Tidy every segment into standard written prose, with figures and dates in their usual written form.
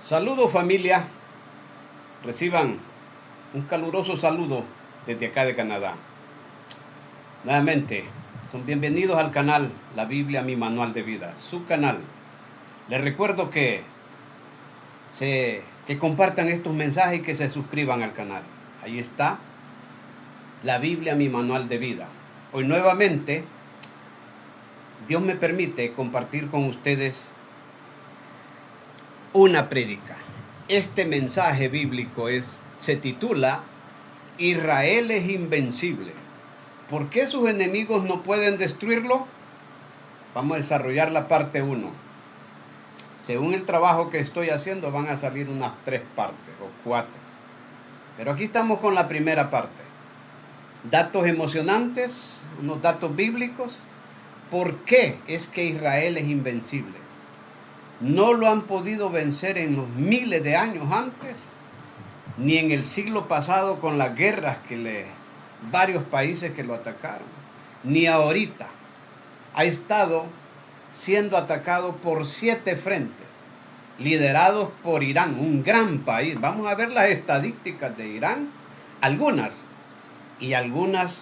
Saludos familia, reciban un caluroso saludo desde acá de Canadá. Nuevamente, son bienvenidos al canal La Biblia, mi manual de vida, su canal. Les recuerdo que compartan estos mensajes y que se suscriban al canal. Ahí está La Biblia, mi manual de vida. Hoy nuevamente, Dios me permite compartir con ustedes una prédica. Este mensaje bíblico se titula Israel es invencible. ¿Por qué sus enemigos no pueden destruirlo? Vamos a desarrollar la parte 1. Según el trabajo que estoy haciendo van a salir unas 3 partes o 4. Pero aquí estamos con la primera parte. Datos emocionantes, unos datos bíblicos. ¿Por qué es que Israel es invencible? No lo han podido vencer en los miles de años antes, ni en el siglo pasado con las guerras varios países que lo atacaron, ni ahorita. Ha estado siendo atacado por 7 frentes, liderados por Irán, un gran país. Vamos a ver las estadísticas de Irán, algunas, y algunas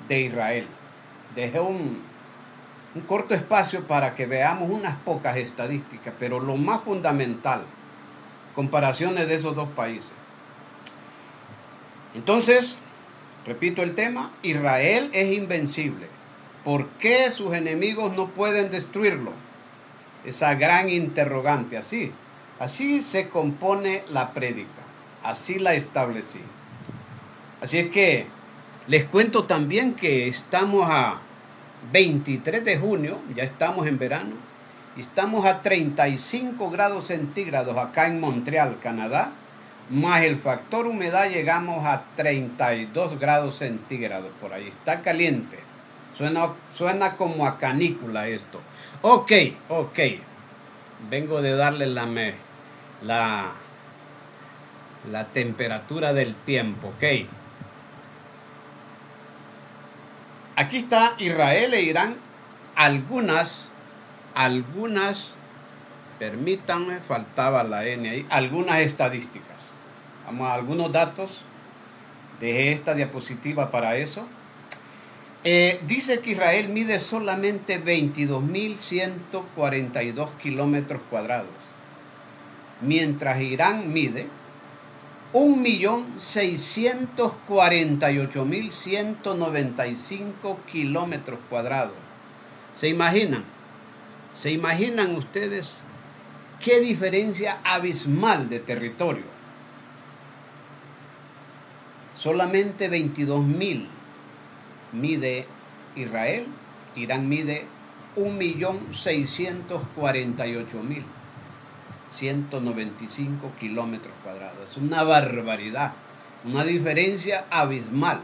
de Israel. Dejé un corto espacio para que veamos unas pocas estadísticas, pero lo más fundamental, comparaciones de esos dos países. Entonces, repito el tema, Israel es invencible. ¿Por qué sus enemigos no pueden destruirlo? Esa gran interrogante, así se compone la prédica, así la establecí. Así es que les cuento también que estamos a 23 de junio, ya estamos en verano, y estamos a 35 grados centígrados acá en Montreal, Canadá, más el factor humedad llegamos a 32 grados centígrados, por ahí está caliente, suena como a canícula esto. Ok, vengo de darle la temperatura del tiempo, ok. Aquí está Israel e Irán, algunas, permítanme, faltaba la N ahí, algunas estadísticas. Vamos a algunos datos, dejé esta diapositiva para eso. Dice que Israel mide solamente 22.142 kilómetros cuadrados, mientras Irán mide 1.648.195 kilómetros cuadrados. ¿Se imaginan ustedes qué diferencia abismal de territorio? Solamente 22.000 mide Israel, Irán mide 1.648.195 kilómetros cuadrados. Es una barbaridad, una diferencia abismal.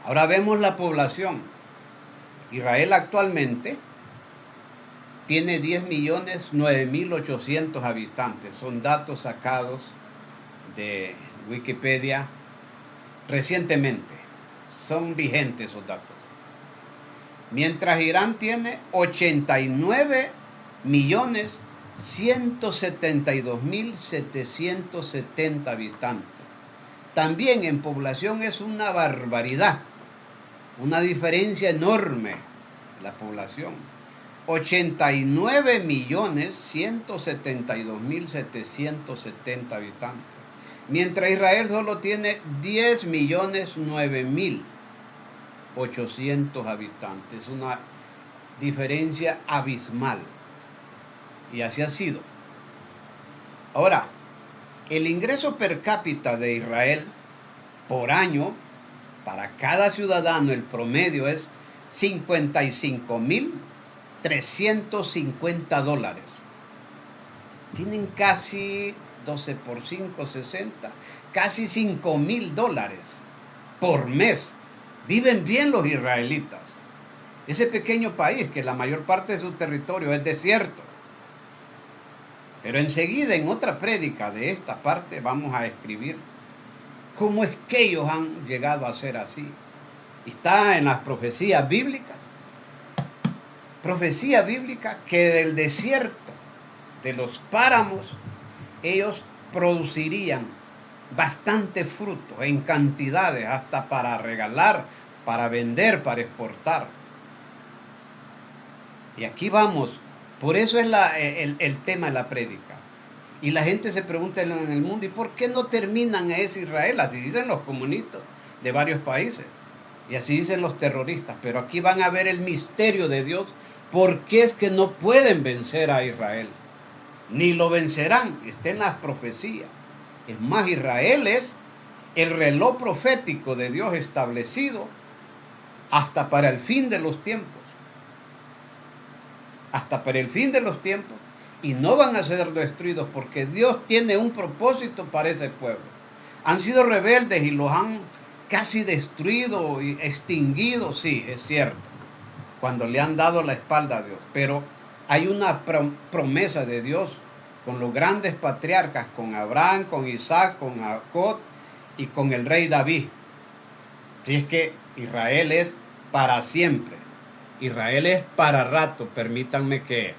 Ahora vemos la población. Israel actualmente tiene 10.009.800 habitantes. Son datos sacados de Wikipedia recientemente. Son vigentes esos datos. Mientras Irán tiene 89.172.770 habitantes. También en población es una barbaridad, una diferencia enorme en la población. 89.172.770 habitantes. Mientras Israel solo tiene 10.009.800 habitantes. Una diferencia abismal. Y así ha sido. Ahora, el ingreso per cápita de Israel por año, para cada ciudadano, el promedio es $55.350. Tienen casi 12 por 5, 60, casi $5.000 por mes. Viven bien los israelitas. Ese pequeño país, que la mayor parte de su territorio es desierto. Pero enseguida, en otra prédica de esta parte, vamos a escribir cómo es que ellos han llegado a ser así. Está en las profecías bíblicas. Profecía bíblica que del desierto, de los páramos, ellos producirían bastante fruto en cantidades, hasta para regalar, para vender, para exportar. Y aquí vamos. Por eso es el tema de la prédica. Y la gente se pregunta en el mundo, ¿y por qué no terminan ese Israel? Así dicen los comunistas de varios países. Y así dicen los terroristas. Pero aquí van a ver el misterio de Dios. ¿Por qué es que no pueden vencer a Israel? Ni lo vencerán. Está en las profecías. Es más, Israel es el reloj profético de Dios establecido hasta para el fin de los tiempos. Hasta para el fin de los tiempos. Y no van a ser destruidos porque Dios tiene un propósito para ese pueblo. Han sido rebeldes y los han casi destruido y extinguido, sí, es cierto, cuando le han dado la espalda a Dios. Pero hay una promesa de Dios con los grandes patriarcas, con Abraham, con Isaac, con Jacob y con el rey David. Si es que Israel es para siempre. Israel es para rato. Permítanme que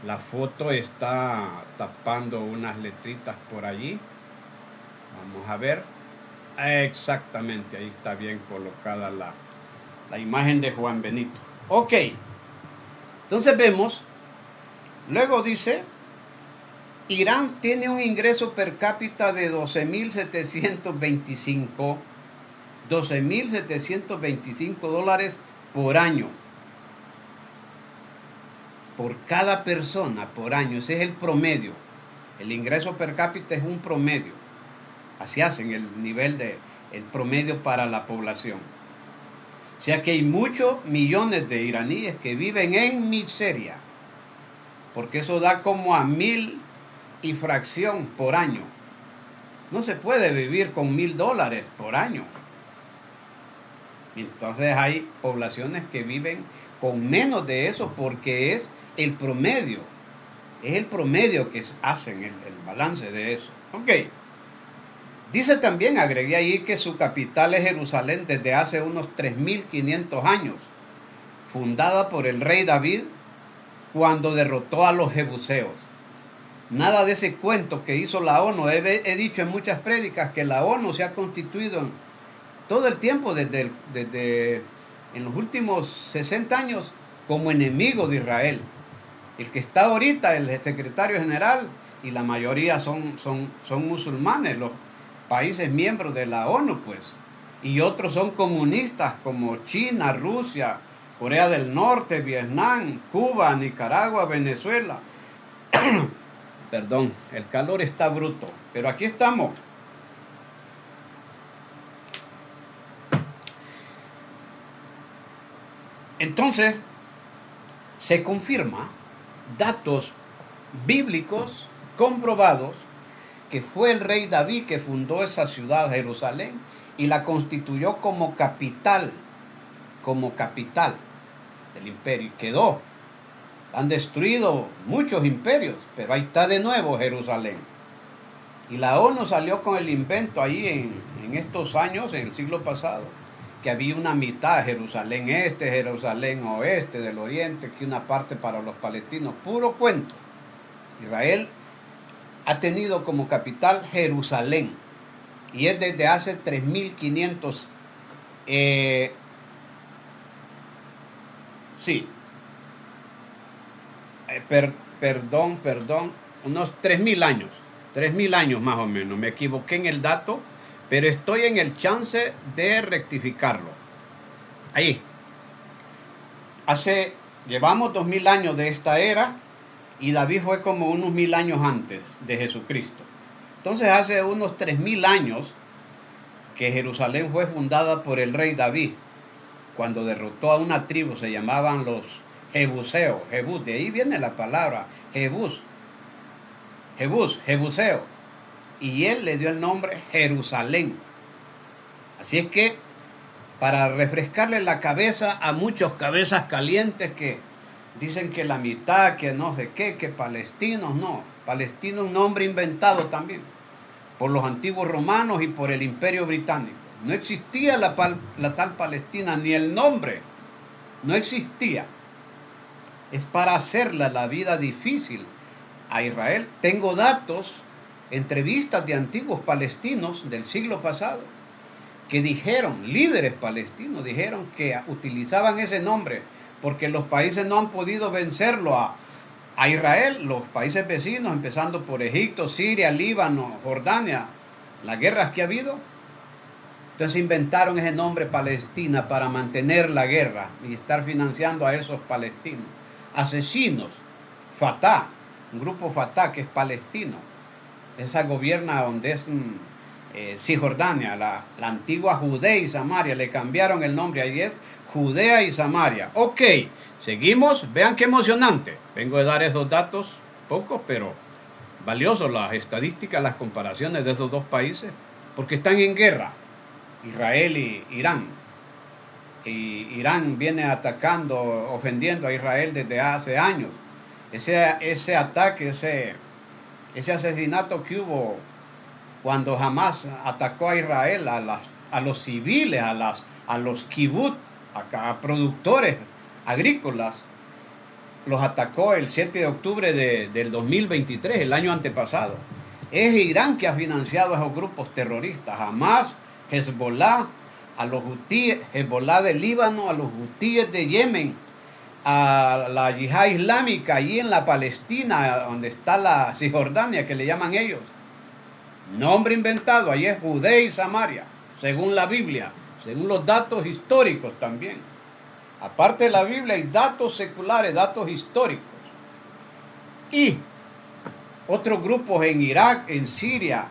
la foto está tapando unas letritas por allí. Vamos a ver. Exactamente, ahí está bien colocada la imagen de Juan Benito. Ok. Entonces vemos. Luego dice, Irán tiene un ingreso per cápita de $12,725 por año. Por cada persona por año. Ese es el promedio. El ingreso per cápita es un promedio. Así hacen el promedio para la población. O sea que hay muchos millones de iraníes que viven en miseria. Porque eso da como a 1,000 y fracción por año. No se puede vivir con $1,000 por año. Entonces hay poblaciones que viven con menos de eso porque es el promedio. Es el promedio que hacen el balance de eso. Ok. Dice también, agregué ahí, que su capital es Jerusalén desde hace unos 3,500 años. Fundada por el rey David cuando derrotó a los jebuseos. Nada de ese cuento que hizo la ONU. He dicho en muchas prédicas que la ONU se ha constituido en todo el tiempo, desde en los últimos 60 años, como enemigo de Israel. El que está ahorita, el secretario general, y la mayoría son musulmanes, los países miembros de la ONU, pues. Y otros son comunistas, como China, Rusia, Corea del Norte, Vietnam, Cuba, Nicaragua, Venezuela. Perdón, el calor está bruto, pero aquí estamos. Entonces, se confirma datos bíblicos comprobados que fue el rey David que fundó esa ciudad, Jerusalén, y la constituyó como capital del imperio. Y quedó. Han destruido muchos imperios, pero ahí está de nuevo Jerusalén. Y la ONU salió con el invento ahí en estos años, en el siglo pasado, que había una mitad, Jerusalén este, Jerusalén oeste, del oriente, que una parte para los palestinos. Puro cuento. Israel ha tenido como capital Jerusalén y es desde hace 3,500 unos 3,000 años. 3,000 años más o menos. Me equivoqué en el dato, pero estoy en el chance de rectificarlo. Ahí. Llevamos 2,000 años de esta era y David fue como unos 1,000 años antes de Jesucristo. Entonces hace unos 3,000 años que Jerusalén fue fundada por el rey David, cuando derrotó a una tribu, se llamaban los jebuseos. Jebús, de ahí viene la palabra Jebús, jebuseo. Y él le dio el nombre Jerusalén. Así es que, para refrescarle la cabeza a muchos cabezas calientes que dicen que la mitad, que no sé qué, que palestinos, no. Palestino es un nombre inventado también por los antiguos romanos y por el Imperio Británico. No existía la tal Palestina, ni el nombre. No existía. Es para hacerle la vida difícil a Israel. Tengo datos entrevistas de antiguos palestinos del siglo pasado que dijeron, líderes palestinos, dijeron que utilizaban ese nombre porque los países no han podido vencerlo a Israel, los países vecinos, empezando por Egipto, Siria, Líbano, Jordania, las guerras que ha habido. Entonces inventaron ese nombre Palestina para mantener la guerra y estar financiando a esos palestinos. Asesinos, Fatah, un grupo Fatah que es palestino. Esa gobierna donde es Cisjordania, la antigua Judea y Samaria. Le cambiaron el nombre, ahí es Judea y Samaria. Ok, seguimos. Vean qué emocionante. Vengo de dar esos datos, pocos, pero valiosos, las estadísticas, las comparaciones de esos dos países, porque están en guerra. Israel y Irán. Y Irán viene atacando, ofendiendo a Israel desde hace años. Ese ataque, ese asesinato que hubo cuando Hamas atacó a Israel, a los civiles, a los kibbutz, a productores agrícolas, los atacó el 7 de octubre del 2023, el año antepasado. Es Irán que ha financiado a esos grupos terroristas, Hamas, Hezbollah, a los hutíes, Hezbollah de Líbano, a los hutíes de Yemen, a la yihad islámica allí en la Palestina, donde está la Cisjordania, que le llaman ellos. Nombre inventado, allí es Judea y Samaria, según la Biblia, según los datos históricos también. Aparte de la Biblia hay datos seculares, datos históricos. Y otros grupos en Irak, en Siria,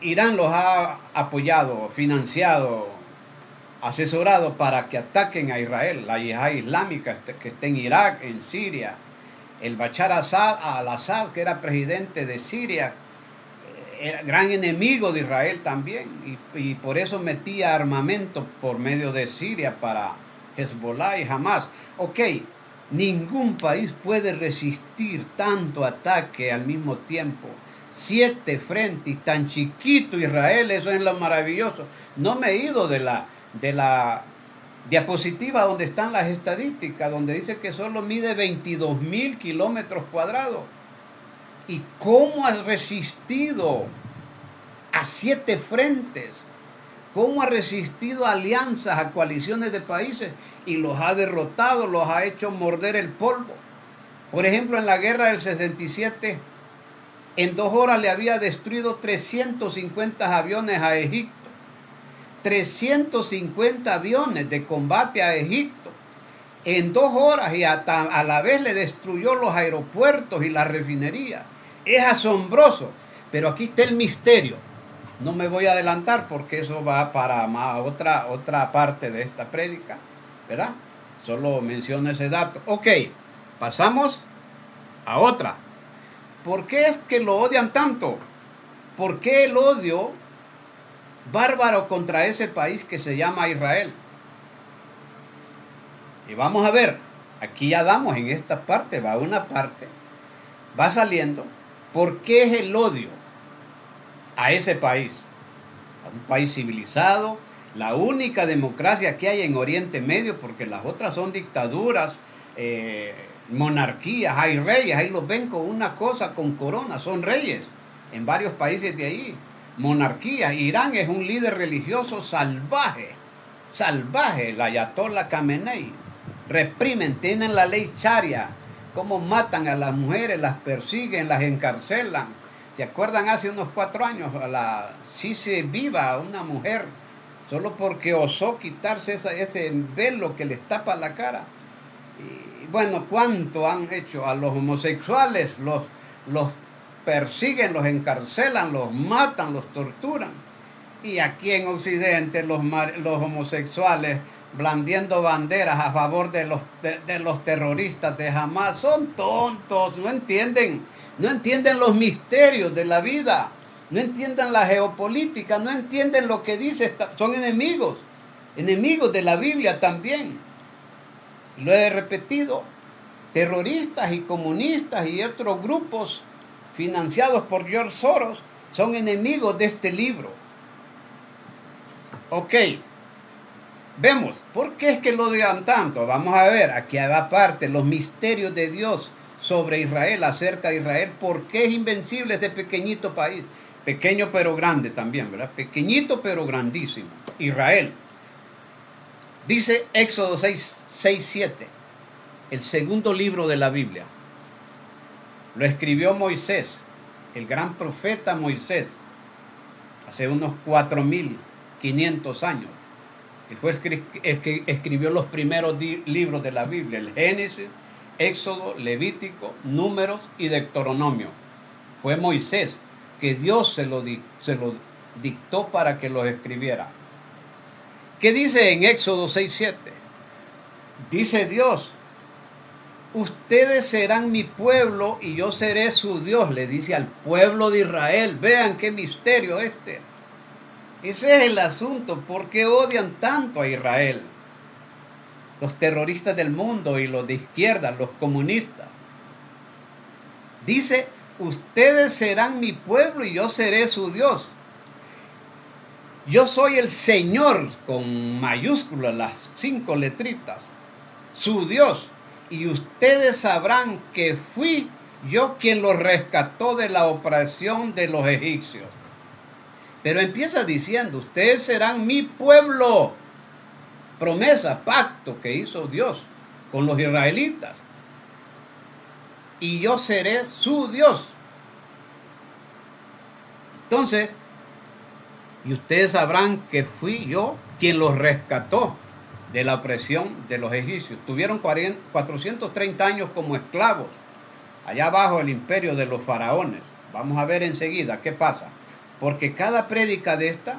Irán los ha apoyado, financiado, asesorado para que ataquen a Israel, la yihad islámica que está en Irak, en Siria, el Bashar al-Assad, que era presidente de Siria, era gran enemigo de Israel también, y por eso metía armamento por medio de Siria para Hezbollah y Hamas. Ok, ningún país puede resistir tanto ataque al mismo tiempo. 7 frentes, y tan chiquito Israel, eso es lo maravilloso. No me he ido de la diapositiva donde están las estadísticas, donde dice que solo mide 22,000 kilómetros cuadrados. ¿Y cómo ha resistido a 7 frentes? ¿Cómo ha resistido a alianzas, a coaliciones de países? Y los ha derrotado, los ha hecho morder el polvo. Por ejemplo, en la guerra del 67, en 2 horas le había destruido 350 aviones a Egipto. 350 aviones de combate a Egipto. En 2 horas, y a la vez le destruyó los aeropuertos y las refinerías. Es asombroso, pero aquí está el misterio. No me voy a adelantar porque eso va para otra parte de esta prédica, ¿verdad? Solo menciono ese dato. Ok, pasamos a otra. ¿Por qué es que lo odian tanto? ¿Por qué el odio bárbaro contra ese país que se llama Israel? Y vamos a ver, aquí ya damos en esta parte, va una parte, va saliendo, ¿por qué es el odio a ese país? A un país civilizado, la única democracia que hay en Oriente Medio, porque las otras son dictaduras, monarquías, hay reyes, ahí los ven con una cosa, con corona, son reyes en varios países de ahí, monarquías. Irán es un líder religioso salvaje, el Ayatollah Khamenei. Reprimen, tienen la ley Sharia, cómo matan a las mujeres, las persiguen, las encarcelan. ¿Se acuerdan hace unos 4 años a la Sisi Viva, una mujer, solo porque osó quitarse ese velo que les tapa la cara? Y bueno, ¿cuánto han hecho a los homosexuales? Los persiguen, los encarcelan, los matan, los torturan. Y aquí en Occidente los homosexuales blandiendo banderas a favor de los terroristas de Hamas, son tontos, no entienden los misterios de la vida, no entienden la geopolítica, no entienden lo que dice, son enemigos de la Biblia también. Lo he repetido, terroristas y comunistas y otros grupos financiados por George Soros son enemigos de este libro. Ok. Vemos, ¿por qué es que lo odian tanto? Vamos a ver, aquí aparte, los misterios de Dios sobre Israel, acerca de Israel, porque es invencible este pequeñito país. Pequeño pero grande también, ¿verdad? Pequeñito pero grandísimo. Israel. Dice Éxodo 6:7, el segundo libro de la Biblia. Lo escribió Moisés, el gran profeta Moisés, hace unos 4.500 años. Él fue el que escribió los primeros libros de la Biblia, el Génesis, Éxodo, Levítico, Números y Deuteronomio. Fue Moisés que Dios se lo dictó para que los escribiera. ¿Qué dice en Éxodo 6:7? Dice Dios: ustedes serán mi pueblo y yo seré su Dios, le dice al pueblo de Israel. Vean qué misterio este. Ese es el asunto. ¿Por qué odian tanto a Israel? Los terroristas del mundo y los de izquierda, los comunistas. Dice: ustedes serán mi pueblo y yo seré su Dios. Yo soy el Señor, con mayúsculas, las 5 letritas, su Dios. Y ustedes sabrán que fui yo quien los rescató de la opresión de los egipcios. Pero empieza diciendo: ustedes serán mi pueblo. Promesa, pacto que hizo Dios con los israelitas. Y yo seré su Dios. Entonces, y ustedes sabrán que fui yo quien los rescató de la opresión de los egipcios. Tuvieron 430 años como esclavos, allá abajo el imperio de los faraones. Vamos a ver enseguida qué pasa. Porque cada prédica de esta,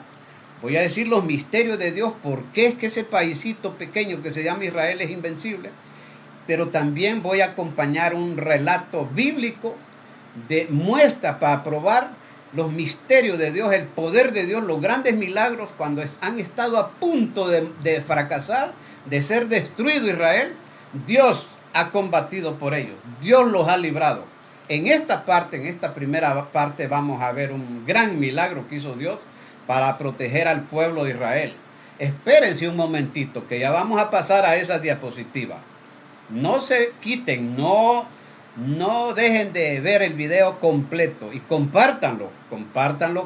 voy a decir los misterios de Dios, por qué es que ese paísito pequeño que se llama Israel es invencible. Pero también voy a acompañar un relato bíblico de muestra para probar los misterios de Dios, el poder de Dios, los grandes milagros cuando han estado a punto de fracasar, de ser destruido Israel. Dios ha combatido por ellos, Dios los ha librado. En esta parte, en esta primera parte, vamos a ver un gran milagro que hizo Dios para proteger al pueblo de Israel. Espérense un momentito, que ya vamos a pasar a esa diapositiva. No se quiten, no dejen de ver el video completo y compártanlo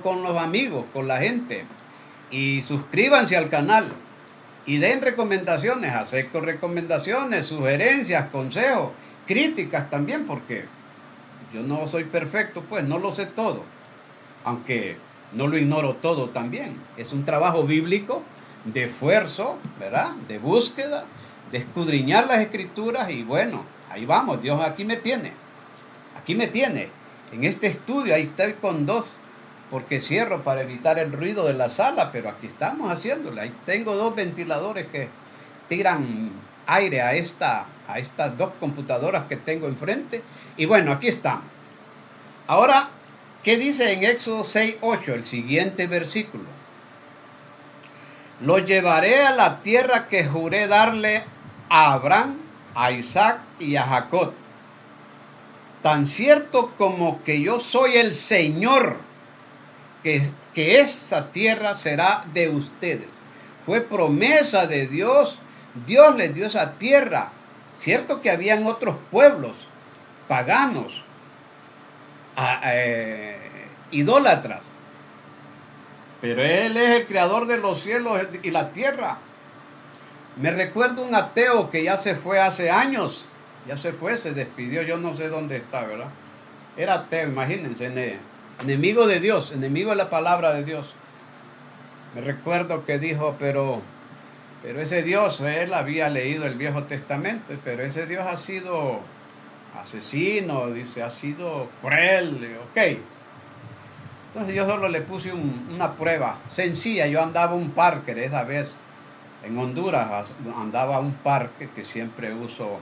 con los amigos, con la gente, y suscríbanse al canal y den recomendaciones. Acepto recomendaciones, sugerencias, consejos, críticas también, porque yo no soy perfecto, pues no lo sé todo, aunque no lo ignoro todo también. Es un trabajo bíblico de esfuerzo, ¿verdad? De búsqueda, de escudriñar las escrituras, y bueno, ahí vamos. Dios aquí me tiene en este estudio. Ahí estoy con 2, porque cierro para evitar el ruido de la sala, pero aquí estamos haciéndole. Ahí tengo 2 ventiladores que tiran aire a estas 2 computadoras que tengo enfrente, y bueno, aquí estamos. Ahora, ¿qué dice en Éxodo 6:8, el siguiente versículo? Los llevaré a la tierra que juré darle a Abraham, a Isaac y a Jacob. Tan cierto como que yo soy el Señor, que esa tierra será de ustedes. Fue promesa de Dios. Dios les dio esa tierra. Cierto que habían otros pueblos paganos, idólatras, pero Él es el creador de los cielos y la tierra. Me recuerdo un ateo que ya se fue hace años, se despidió, yo no sé dónde está, ¿verdad? Era ateo, imagínense, enemigo de Dios, enemigo de la palabra de Dios. Me recuerdo que dijo, pero ese Dios, él había leído el Viejo Testamento, pero ese Dios ha sido asesino, dice, ha sido cruel, ok. Entonces yo solo le puse una prueba sencilla. Yo andaba un parque esa vez en Honduras, andaba un parque que siempre uso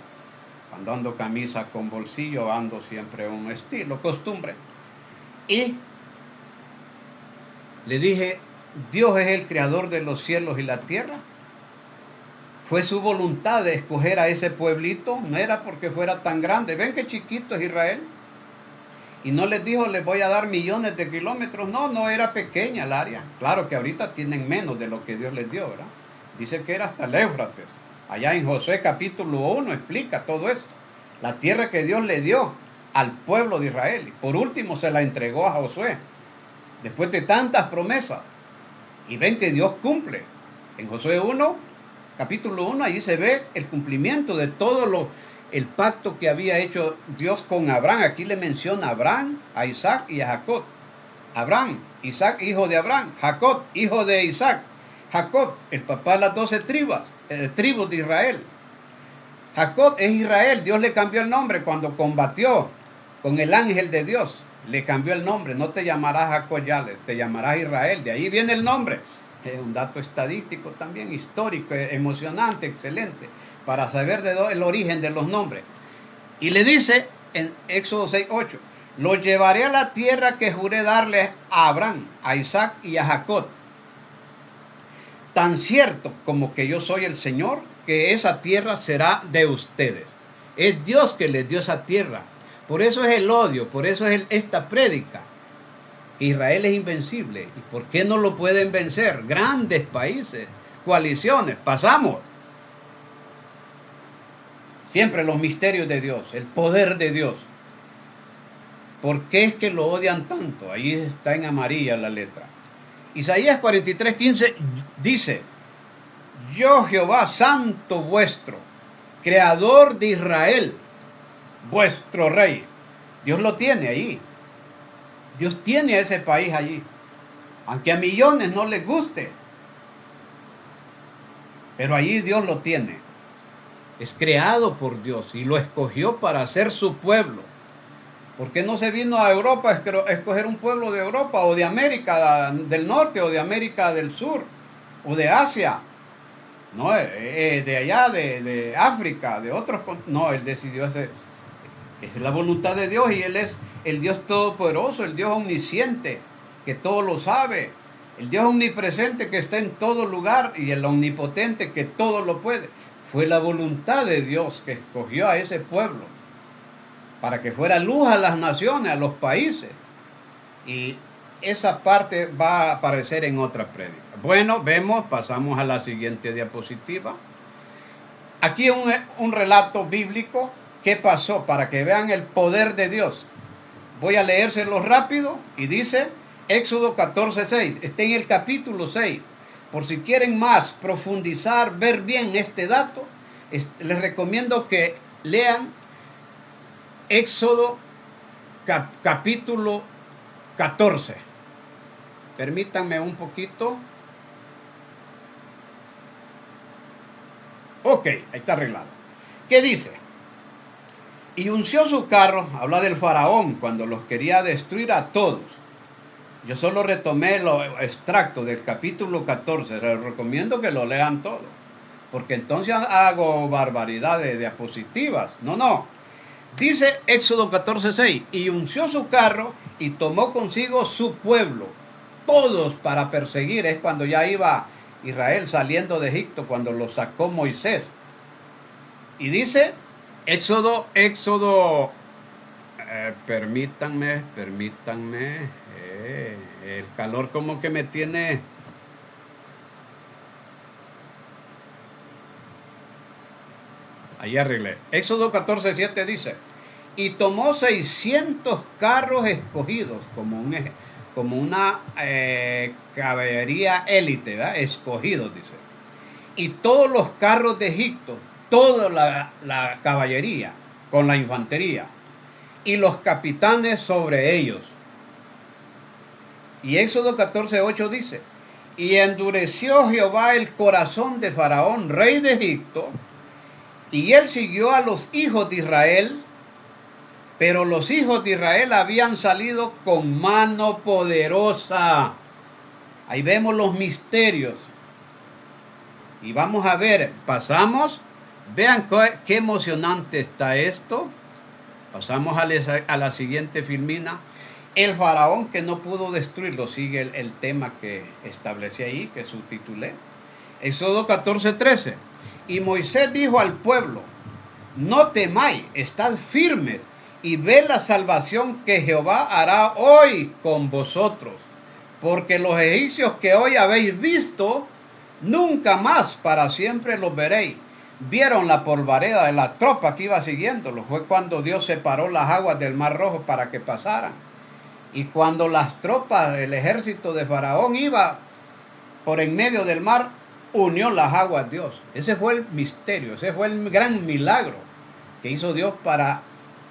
cuando ando camisa con bolsillo, ando siempre un estilo, costumbre. Y le dije: Dios es el creador de los cielos y la tierra. Fue su voluntad de escoger a ese pueblito, no era porque fuera tan grande. Ven qué chiquito es Israel. Y no les dijo, les voy a dar millones de kilómetros. No era pequeña el área. Claro que ahorita tienen menos de lo que Dios les dio, ¿verdad? Dice que era hasta el Éufrates. Allá en Josué capítulo 1 explica todo eso. La tierra que Dios le dio al pueblo de Israel. Y por último se la entregó a Josué. Después de tantas promesas. Y ven que Dios cumple. En Josué 1, capítulo 1, allí se ve el cumplimiento de todo el pacto que había hecho Dios con Abraham. Aquí le menciona a Abraham, a Isaac y a Jacob. Abraham, Isaac, hijo de Abraham. Jacob, hijo de Isaac. Jacob, el papá de las 12 tribus de Israel. Jacob es Israel. Dios le cambió el nombre cuando combatió con el ángel de Dios. Le cambió el nombre. No te llamarás Jacob ya, te llamarás Israel. De ahí viene el nombre. Es un dato estadístico también, histórico, emocionante, excelente, para saber el origen de los nombres. Y le dice en Éxodo 6:8, los llevaré a la tierra que juré darles a Abraham, a Isaac y a Jacob. Tan cierto como que yo soy el Señor, que esa tierra será de ustedes. Es Dios que les dio esa tierra. Por eso es el odio, por eso es esta prédica. Israel es invencible. ¿Y por qué no lo pueden vencer? Grandes países, coaliciones, pasamos. Siempre los misterios de Dios, el poder de Dios. ¿Por qué es que lo odian tanto? Ahí está en amarilla la letra. Isaías 43:15 dice, yo Jehová santo vuestro, creador de Israel, vuestro rey. Dios lo tiene ahí. Dios tiene a ese país allí. Aunque a millones no les guste. Pero allí Dios lo tiene. Es creado por Dios y lo escogió para ser su pueblo. ¿Por qué no se vino a Europa a escoger un pueblo de Europa o de América del Norte o de América del Sur o de Asia? No, de allá, de África, de otros. No, Él decidió hacer. Es la voluntad de Dios y Él es el Dios todopoderoso, el Dios omnisciente, que todo lo sabe. El Dios omnipresente que está en todo lugar y el omnipotente que todo lo puede. Fue la voluntad de Dios que escogió a ese pueblo para que fuera luz a las naciones, a los países. Y esa parte va a aparecer en otra prédica. Bueno, pasamos a la siguiente diapositiva. Aquí un relato bíblico. ¿Qué pasó? Para que vean el poder de Dios. Voy a leérselo rápido y dice Éxodo 14:6. Está en el capítulo 6. Por si quieren más profundizar, ver bien este dato, les recomiendo que lean Éxodo capítulo 14. Permítanme un poquito. Ok, ahí está arreglado. ¿Qué dice? Y unció su carro, habla del faraón, cuando los quería destruir a todos. Yo solo retomé lo extracto del capítulo 14, les recomiendo que lo lean todo, porque entonces hago barbaridad de diapositivas. No. Dice Éxodo 14:6, y unció su carro y tomó consigo su pueblo, todos para perseguir. Es cuando ya iba Israel saliendo de Egipto, cuando lo sacó Moisés. Y dice Éxodo, permítanme, el calor como que me tiene. Ahí arreglé. Éxodo 14:7 dice, y tomó 600 carros escogidos, como una caballería élite, ¿verdad? Escogidos, dice. Y todos los carros de Egipto, toda la caballería con la infantería y los capitanes sobre ellos. Y Éxodo 14:8 dice, y endureció Jehová el corazón de Faraón, rey de Egipto, y él siguió a los hijos de Israel, pero los hijos de Israel habían salido con mano poderosa. Ahí vemos los misterios. Y vamos a ver, pasamos. Vean qué emocionante está esto. Pasamos a la siguiente filmina. El faraón que no pudo destruirlo. Sigue el tema que establecí ahí, que subtitulé. Éxodo 14:13. Y Moisés dijo al pueblo, no temáis, estad firmes y ved la salvación que Jehová hará hoy con vosotros. Porque los egipcios que hoy habéis visto, nunca más para siempre los veréis. vieron la polvareda de la tropa que iba siguiéndolo. Fue cuando Dios separó las aguas del Mar Rojo para que pasaran. Y cuando las tropas, el ejército de Faraón iba por en medio del mar, unió las aguas Dios. Ese fue el misterio, ese fue el gran milagro que hizo Dios para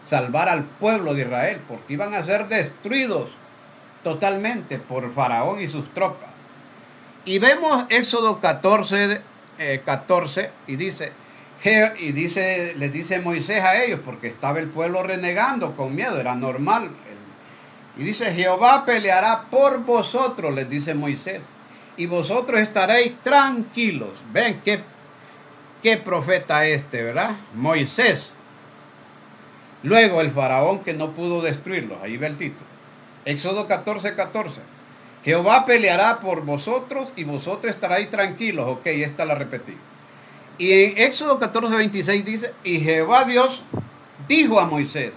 salvar al pueblo de Israel, porque iban a ser destruidos totalmente por Faraón y sus tropas. Y vemos Éxodo 14, 14 y dice, les dice Moisés a ellos, porque estaba el pueblo renegando con miedo, era normal. Y dice, Jehová peleará por vosotros, les dice Moisés, y vosotros estaréis tranquilos. Ven, qué profeta ¿verdad? Moisés. Luego el faraón que no pudo destruirlos, ahí ve el título. Éxodo 14, 14. Jehová peleará por vosotros y vosotros estaréis tranquilos. Ok, esta la repetí. Y en Éxodo 14, 26 dice, y Jehová Dios dijo a Moisés,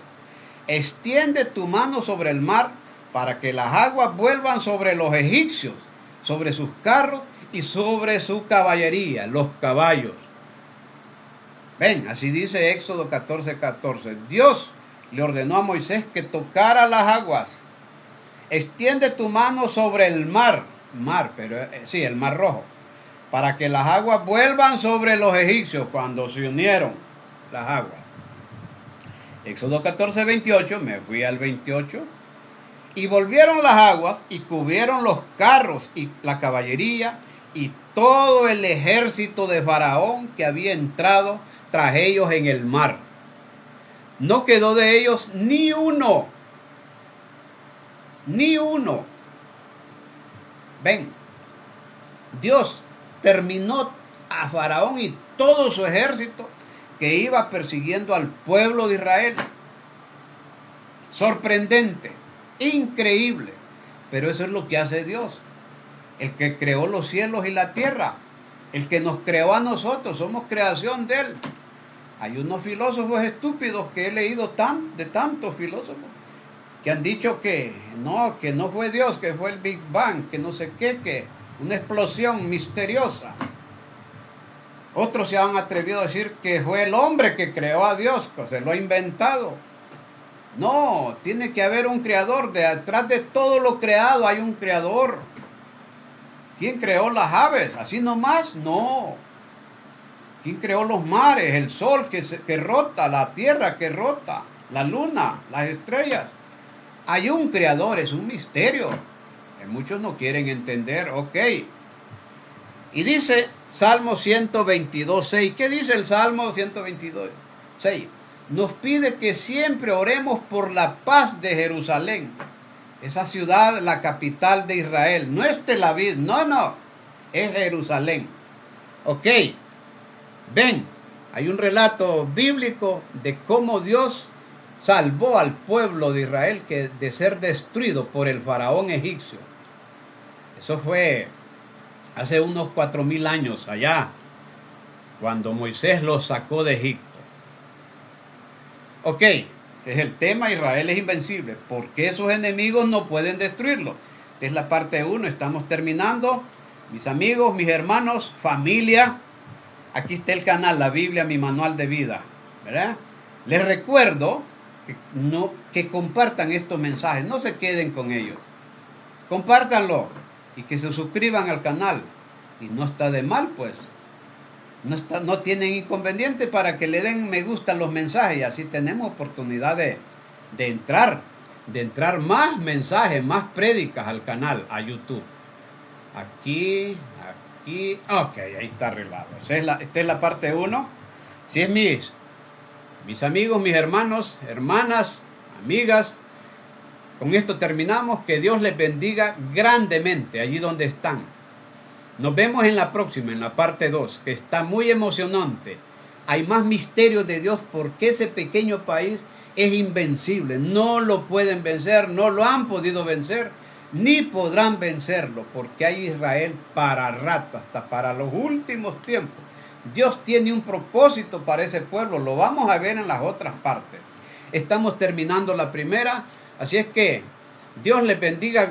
extiende tu mano sobre el mar para que las aguas vuelvan sobre los egipcios, sobre sus carros y sobre su caballería, los caballos. Ven, así dice Éxodo 14, 14. Dios le ordenó a Moisés que tocara las aguas. Extiende tu mano sobre el mar, el Mar Rojo, para que las aguas vuelvan sobre los egipcios cuando se unieron las aguas. Éxodo 14, 28, me fui al 28. Y volvieron las aguas y cubrieron los carros y la caballería y todo el ejército de Faraón que había entrado tras ellos en el mar. No quedó de ellos ni uno. Ni uno. Ven, Dios terminó a Faraón y todo su ejército que iba persiguiendo al pueblo de Israel. Sorprendente, increíble, pero eso es lo que hace Dios, el que creó los cielos y la tierra, el que nos creó a nosotros, somos creación de Él. Hay unos filósofos estúpidos que he leído de tantos filósofos que han dicho que no fue Dios, que fue el Big Bang, que no sé qué, que una explosión misteriosa. Otros se han atrevido a decir que fue el hombre que creó a Dios, que se lo ha inventado. No, tiene que haber un creador. Detrás de todo lo creado hay un creador. ¿Quién creó las aves? ¿Así nomás? No. ¿Quién creó los mares, el sol que rota, la tierra que rota, la luna, las estrellas? Hay un creador, es un misterio que muchos no quieren entender. Ok. Y dice Salmo 122, 6. ¿Qué dice el Salmo 122, 6? Nos pide que siempre oremos por la paz de Jerusalén. Esa ciudad, la capital de Israel. No es Tel Aviv, no. Es Jerusalén. Ok. Ven, hay un relato bíblico de cómo Dios salvó al pueblo de Israel de ser destruido por el faraón egipcio. Eso fue hace unos 4000 años allá, cuando Moisés los sacó de Egipto. Ok, es el tema, Israel es invencible. ¿Por qué sus enemigos no pueden destruirlo? Esta es la parte 1, estamos terminando. Mis amigos, mis hermanos, familia, aquí está el canal, la Biblia, mi manual de vida, ¿verdad? Les recuerdo que compartan estos mensajes, no se queden con ellos. Compártanlo y que se suscriban al canal. Y no está de mal, pues. No tienen inconveniente para que le den me gusta a los mensajes y así tenemos oportunidad de entrar más mensajes, más prédicas al canal, a YouTube. Aquí, ok, ahí está arreglado. Esta es la parte 1. Si es mis amigos, mis hermanos, hermanas, amigas, con esto terminamos. Que Dios les bendiga grandemente allí donde están. Nos vemos en la próxima, en la parte 2, que está muy emocionante. Hay más misterios de Dios porque ese pequeño país es invencible. No lo pueden vencer, no lo han podido vencer, ni podrán vencerlo, porque hay Israel para rato, hasta para los últimos tiempos. Dios tiene un propósito para ese pueblo, lo vamos a ver en las otras partes. Estamos terminando la primera, así es que Dios les bendiga.